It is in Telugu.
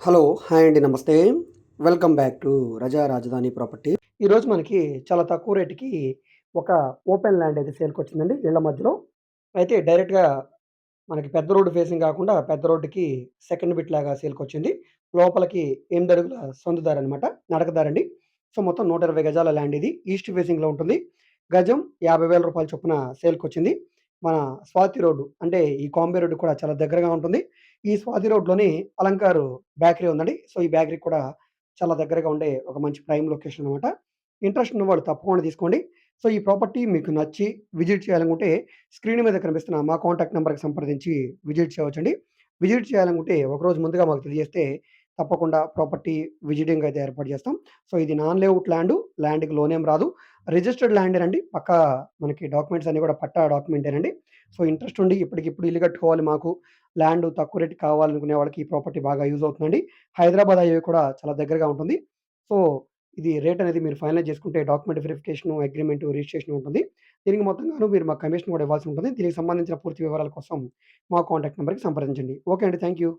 హలో! హాయ్ అండి. నమస్తే. వెల్కమ్ బ్యాక్ టు రజా రాజధాని ప్రాపర్టీ. ఈరోజు మనకి చాలా తక్కువ రేట్‌కి ఒక ఓపెన్ ల్యాండ్ అయితే సేల్‌కొచ్చిందండి ఇళ్ళ మధ్యలో. అయితే డైరెక్ట్‌గా మనకి పెద్ద రోడ్ ఫేసింగ్ కాకుండా పెద్ద రోడ్డుకి సెకండ్ బిట్ లాగా సేల్‌కొచ్చింది. లోపలికి 8 అడుగుల సందు దారనమాట. నడక దారండి. సో, మొత్తం 120 గజాల ల్యాండ్ ఇది. ఈస్ట్ ఫేసింగ్‌లో ఉంటుంది. గజం రూ. 50,000 చొప్పున సేల్‌కొచ్చింది. మన స్వాతి రోడ్డు అంటే ఈ కాంబే రోడ్డు కూడా చాలా దగ్గరగా ఉంటుంది. ఈ స్వాతి రోడ్‌లోని అలంకారు బేకరీ ఉందండి. సో, ఈ బేకరీకి కూడా చాలా దగ్గరగా ఉండే ఒక మంచి ప్రైమ్ లొకేషన్ అనమాట. ఇంట్రెస్ట్ ఉన్నవాళ్ళు తప్పకుండా తీసుకోండి. సో, ఈ ప్రాపర్టీ మీకు నచ్చి విజిట్ చేయాలనుకుంటే స్క్రీన్ మీద కనిపిస్తున్న మా కాంటాక్ట్ నంబర్‌కి సంప్రదించి విజిట్ చేయవచ్చండి. విజిట్ చేయాలనుకుంటే ఒకరోజు ముందుగా మాకు తెలియజేస్తే తప్పకుండా ప్రాపర్టీ విజిటింగ్ అయితే ఏర్పాటు చేస్తాం. సో, ఇది నాన్ లేఅవుట్ ల్యాండు. ల్యాండ్‌కి లోన్ ఏం రాదు. రిజిస్టర్డ్ ల్యాండేనండి. పక్కా మనకి డాక్యుమెంట్స్ అన్నీ కూడా పట్టా డాక్యుమెంటేనండి. సో, ఇంట్రెస్ట్ ఉండి ఇప్పటికిప్పుడు ఇల్లు కట్టుకోవాలి మాకు, ల్యాండ్ తక్కువ రేట్‌కి కావాలనుకునే వాళ్ళకి ఈ ప్రాపర్టీ బాగా యూజ్ అవుతుందండి. హైదరాబాద్ హైవే కూడా చాలా దగ్గరగా ఉంటుంది. సో, ఇది రేట్ అనేది మీరు ఫైనలైజ్ చేసుకుంటే డాక్యుమెంట్ వెరిఫికేషను, అగ్రీమెంటు, రిజిస్ట్రేషన్ ఉంటుంది. దీనికి మొత్తంగాను మీరు మాకు కమిషన్ కూడా ఇవ్వాల్సి ఉంటుంది. దీనికి సంబంధించిన పూర్తి వివరాల కోసం మా కాంటాక్ట్ నంబర్‌కి సంప్రదించండి. ఓకే అండి. Thank you.